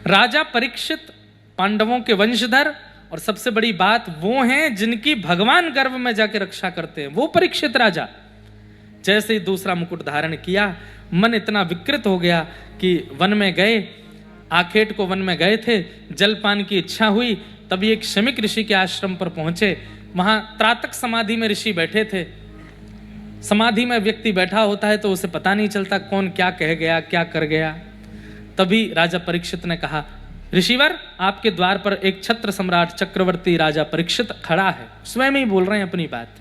राजा परीक्षित पांडवों के वंशधर, और सबसे बड़ी बात वो हैं जिनकी भगवान गर्भ में जाके रक्षा करते हैं, वो परीक्षित राजा। जैसे ही दूसरा मुकुट धारण किया, मन इतना विकृत हो गया कि वन में गए, आखेट को वन में गए थे, जलपान की इच्छा हुई। तभी एक शमिक ऋषि के आश्रम पर पहुंचे। वहां त्रातक समाधि में ऋषि बैठे थे। समाधि में व्यक्ति बैठा होता है तो उसे पता नहीं चलता कौन क्या कह गया, क्या कर गया। तभी राजा परीक्षित ने कहा, ऋषिवर, आपके द्वार पर एक छत्र सम्राट चक्रवर्ती राजा परीक्षित खड़ा है। स्वयं ही बोल रहे हैं अपनी बात।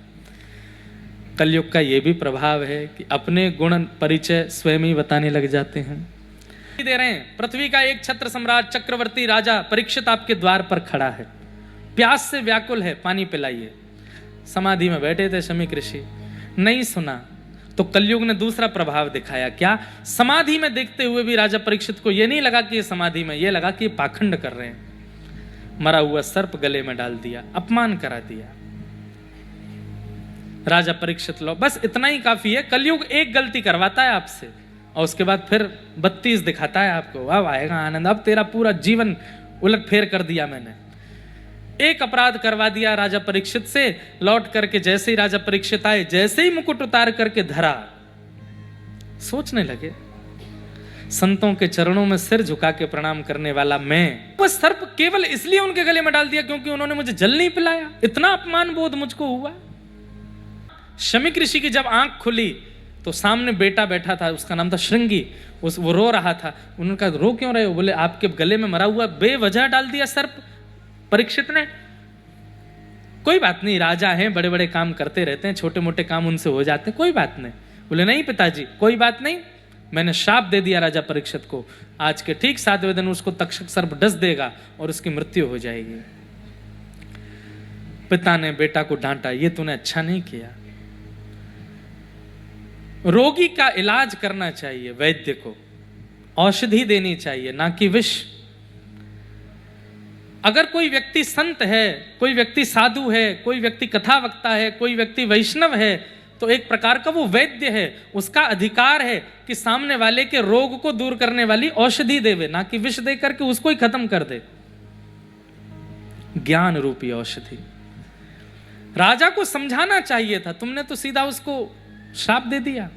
कलयुग का यह भी प्रभाव है कि अपने गुण परिचय स्वयं ही बताने लग जाते हैं। दे रहे हैं, पृथ्वी का एक छत्र सम्राट चक्रवर्ती राजा परीक्षित आपके द्वार पर खड़ा है, प्यास से व्याकुल है, पानी पिलाइए। समाधि में बैठे थे शमिक ऋषि, नहीं सुना तो कलयुग ने दूसरा प्रभाव दिखाया। क्या? समाधि में देखते हुए भी राजा परीक्षित को यह नहीं लगा कि ये समाधि में, यह लगा कि ये पाखंड कर रहे हैं। मरा हुआ सर्प गले में डाल दिया, अपमान करा दिया। राजा परीक्षित लो, बस इतना ही काफी है। कलयुग एक गलती करवाता है आपसे और उसके बाद फिर 32 दिखाता है आपको। अब आएगा आनंद, अब तेरा पूरा जीवन उलट फेर कर दिया मैंने। एक अपराध करवा दिया राजा परीक्षित से। लौट करके जैसे ही राजा परीक्षित आए, जैसे ही मुकुट उतार करके धरा, सोचने लगे, संतों के चरणों में सिर झुका के प्रणाम करने वाला मैं, वह सर्प केवल इसलिए उनके गले में डाल दिया क्योंकि उन्होंने मुझे जल नहीं पिलाया। इतना अपमान बोध मुझको हुआ। शमिक ऋषि की जब आंख खुली तो सामने बेटा बैठा था, उसका नाम था श्रृंगी। वो रो रहा था। उन्होंने कहा, रो क्यों रहे हो? बोले, आपके गले में मरा हुआ बेवजह डाल दिया सर्प परीक्षित ने। कोई बात नहीं, राजा हैं, बड़े बड़े काम करते रहते हैं, छोटे मोटे काम उनसे हो जाते हैं, कोई बात नहीं। बोले, नहीं पिताजी, कोई बात नहीं, मैंने श्राप दे दिया राजा परीक्षित को, आज के ठीक 7वें दिन उसको तक्षक सर्प डस देगा और उसकी मृत्यु हो जाएगी। पिता ने बेटा को डांटा, ये तूने अच्छा नहीं किया। रोगी का इलाज करना चाहिए, वैद्य को औषधि देनी चाहिए, ना कि विष। अगर कोई व्यक्ति संत है, कोई व्यक्ति साधु है, कोई व्यक्ति कथा वक्ता है, कोई व्यक्ति वैष्णव है, तो एक प्रकार का वो वैद्य है। उसका अधिकार है कि सामने वाले के रोग को दूर करने वाली औषधि देवे, ना कि विष दे करके उसको ही खत्म कर दे। ज्ञान रूपी औषधि। राजा को समझाना चाहिए था, तुमने तो सीधा उसको श्राप दे दिया।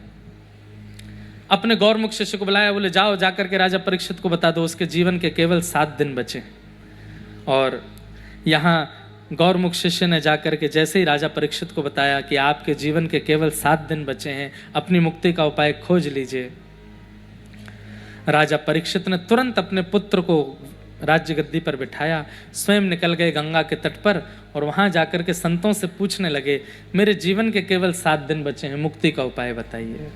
अपने गौरमुख शिष्य को बुलाया, बोले, जाओ जाकर के राजा परीक्षित को बता दो उसके जीवन के केवल 7 दिन बचे। और यहाँ गौरमुख शिष्य ने जाकर के जैसे ही राजा परीक्षित को बताया कि आपके जीवन के केवल 7 दिन बचे हैं, अपनी मुक्ति का उपाय खोज लीजिए। राजा परीक्षित ने तुरंत अपने पुत्र को राज्य गद्दी पर बिठाया, स्वयं निकल गए गंगा के तट पर और वहां जाकर के संतों से पूछने लगे, मेरे जीवन के केवल 7 दिन बचे हैं, मुक्ति का उपाय बताइए।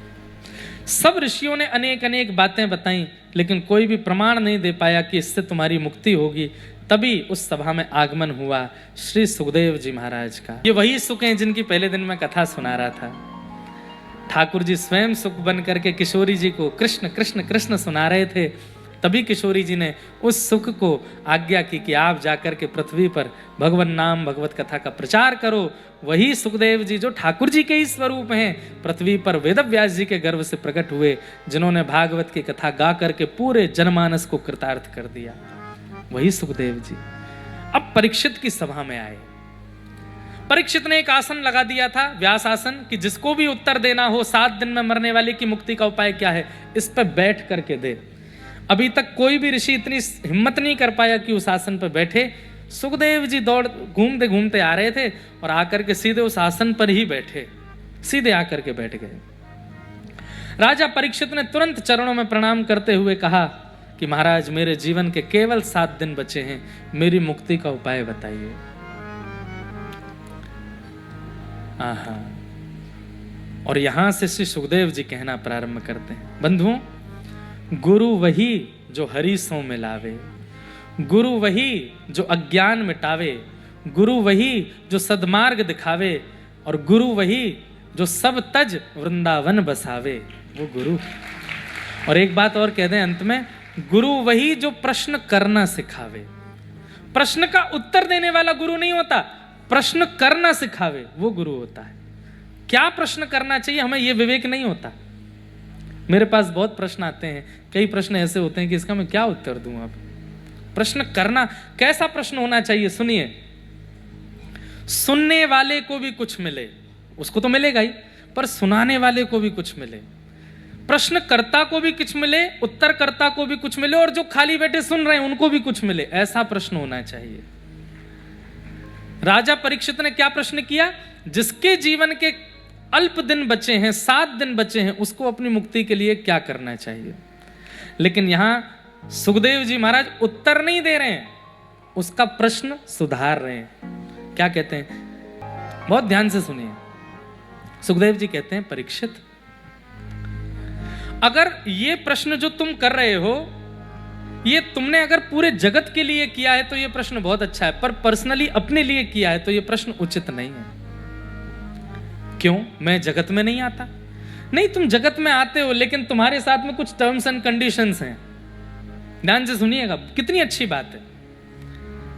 सब ऋषियों ने अनेक अनेक बातें बताई, लेकिन कोई भी प्रमाण नहीं दे पाया कि इससे तुम्हारी मुक्ति होगी। तभी उस सभा में आगमन हुआ श्री सुखदेव जी महाराज का। ये वही सुख हैं जिनकी पहले दिन मैं कथा सुना रहा था। ठाकुर जी स्वयं सुख बन करके किशोरी जी को कृष्ण कृष्ण कृष्ण सुना रहे थे। तभी किशोरी जी ने उस सुख को आज्ञा की कि आप जाकर के पृथ्वी पर भगवान नाम भगवत कथा का प्रचार करो। वही सुखदेव जी जो ठाकुर जी के ही स्वरूप हैं, पृथ्वी पर वेदव्यास जी के गर्भ से प्रकट हुए, जिन्होंने भागवत की कथा गा करके पूरे जनमानस को कृतार्थ कर दिया। वही सुखदेव जी अब परीक्षित की सभा में आए। परीक्षित ने एक आसन लगा दिया था, व्यास आसन, कि जिसको भी उत्तर देना हो 7 दिन में मरने वाले की मुक्ति का उपाय क्या है, इस पर बैठ करके दे। अभी तक कोई भी ऋषि इतनी हिम्मत नहीं कर पाया कि उस आसन पर बैठे। सुखदेव जी दौड़ घूमते घूमते आ रहे थे और आकर के सीधे उस आसन पर ही बैठे, सीधे आकर के बैठ गए। राजा परीक्षित ने तुरंत चरणों में प्रणाम करते हुए कहा कि महाराज, मेरे जीवन के केवल 7 दिन बचे हैं, मेरी मुक्ति का उपाय बताइए। आहा, और यहां से श्री सुखदेव जी कहना प्रारंभ करते हैं, बंधुओं, गुरु वही जो हरि सो मिलावे, गुरु वही जो अज्ञान मिटावे, गुरु वही जो सद्मार्ग दिखावे, और गुरु वही जो सब तज वृंदावन बसावे, वो गुरु। और एक बात और कह दें अंत में, गुरु वही जो प्रश्न करना सिखावे। प्रश्न का उत्तर देने वाला गुरु नहीं होता, प्रश्न करना सिखावे वो गुरु होता है। क्या प्रश्न करना चाहिए हमें ये विवेक नहीं होता। मेरे पास बहुत प्रश्न आते हैं, कई प्रश्न ऐसे होते हैं कि इसका मैं क्या उत्तर दूं। अब प्रश्न करना कैसा प्रश्न होना चाहिए? सुनिए, सुनने वाले को भी कुछ मिले, उसको तो मिलेगा ही, पर सुनाने वाले को भी कुछ मिले, प्रश्नकर्ता को भी कुछ मिले, उत्तरकर्ता को भी कुछ मिले, और जो खाली बैठे सुन रहे हैं उनको भी कुछ मिले। ऐसा प्रश्न होना चाहिए। राजा परीक्षित ने क्या प्रश्न किया? जिसके जीवन के अल्प दिन बचे हैं, 7 दिन बचे हैं, उसको अपनी मुक्ति के लिए क्या करना चाहिए? लेकिन यहां सुखदेव जी महाराज उत्तर नहीं दे रहे हैं, उसका प्रश्न सुधार रहे हैं। क्या कहते हैं? बहुत ध्यान से सुनिए। सुखदेव जी कहते हैं, परीक्षित, अगर ये प्रश्न जो तुम कर रहे हो, ये तुमने अगर पूरे जगत के लिए किया है तो ये प्रश्न बहुत अच्छा है, पर पर्सनली अपने लिए किया है तो ये प्रश्न उचित नहीं है। क्यों? मैं जगत में नहीं आता? नहीं, तुम जगत में आते हो, लेकिन तुम्हारे साथ में कुछ टर्म्स एंड कंडीशंस हैं। ध्यान से सुनिएगा, कितनी अच्छी बात है।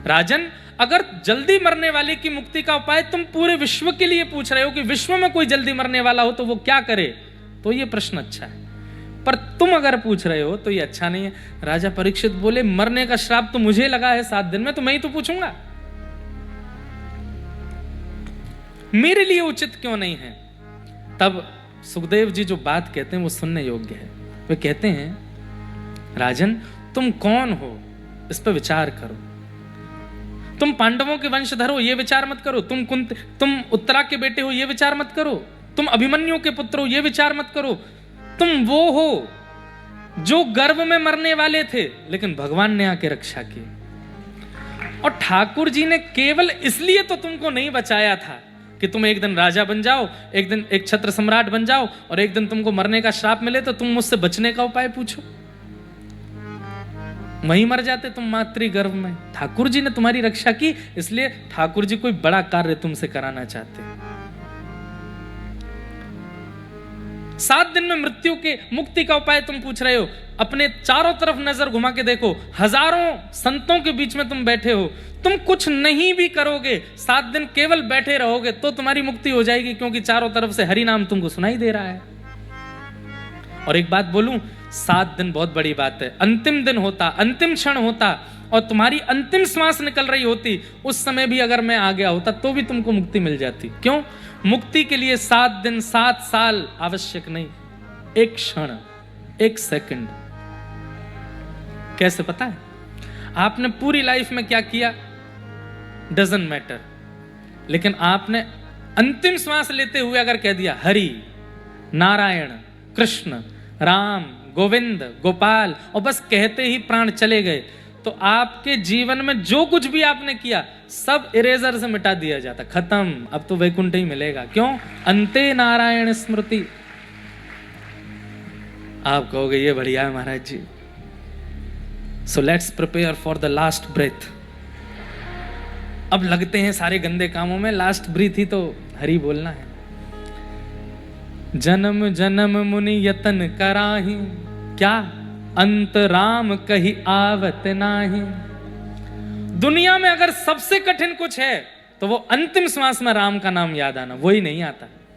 राजन, अगर जल्दी मरने वाले की मुक्ति का उपाय तुम पूरे विश्व के लिए पूछ रहे हो कि विश्व में कोई जल्दी मरने वाला हो तो वो क्या करे, तो ये प्रश्न अच्छा है। पर तुम अगर पूछ रहे हो तो ये अच्छा नहीं है। राजा परीक्षित बोले, मरने का श्राप तो मुझे लगा है 7 दिन में, तो मैं ही तो पूछूंगा, मेरे लिए उचित क्यों नहीं है? तब सुखदेव जी जो बात कहते हैं वो सुनने योग्य है। वे कहते हैं, राजन, तुम कौन हो इस पर विचार करो। तुम पांडवों के वंशधर हो, ये विचार मत करो। तुम उत्तरा के बेटे हो, ये विचार मत करो। तुम अभिमन्यु के पुत्र हो, ये विचार मत करो। तुम वो हो जो गर्भ में मरने वाले थे, लेकिन भगवान ने आके रक्षा की। और ठाकुर जी ने केवल इसलिए तो तुमको नहीं बचाया था कि तुम एक दिन राजा बन जाओ, एक दिन एक छत्र सम्राट बन जाओ, और एक दिन तुमको मरने का श्राप मिले तो तुम मुझसे बचने का उपाय पूछो। वहीं मर जाते तुम मातृ गर्भ में। ठाकुर जी ने तुम्हारी रक्षा की, इसलिए ठाकुर जी कोई बड़ा कार्य तुमसे कराना चाहते। 7 दिन में मृत्यु के मुक्ति का उपाय तुम पूछ रहे हो। अपने चारों तरफ नजर घुमा के देखो, हजारों संतों के बीच में तुम बैठे हो। तुम कुछ नहीं भी करोगे, 7 दिन केवल बैठे रहोगे तो तुम्हारी मुक्ति हो जाएगी, क्योंकि चारों तरफ से हरि नाम तुमको सुनाई दे रहा है। और एक बात बोलूं, 7 दिन बहुत बड़ी बात है। अंतिम दिन होता, अंतिम क्षण होता, और तुम्हारी अंतिम श्वास निकल रही होती, उस समय भी अगर मैं आ गया होता तो भी तुमको मुक्ति मिल जाती। क्यों? मुक्ति के लिए 7 दिन 7 साल आवश्यक नहीं, एक क्षण, एक सेकंड। कैसे पता है? आपने पूरी लाइफ में क्या किया डजंट मैटर, लेकिन आपने अंतिम श्वास लेते हुए अगर कह दिया हरि, नारायण, कृष्ण, राम, गोविंद, गोपाल, और बस कहते ही प्राण चले गए, तो आपके जीवन में जो कुछ भी आपने किया सब इरेजर से मिटा दिया जाता। खत्म, अब तो वैकुंठ ही मिलेगा। क्यों? अंते नारायण स्मृति। आप कहोगे ये बढ़िया है महाराज जी, so let's prepare for the last breath. अब लगते हैं सारे गंदे कामों में, लास्ट ब्रीथ ही तो हरि बोलना है। जन्म जन्म मुनि यतन कराही, क्या अंत राम कही आवत नाही। दुनिया में अगर सबसे कठिन कुछ है तो वो अंतिम श्वास में राम का नाम याद आना, वही नहीं आता।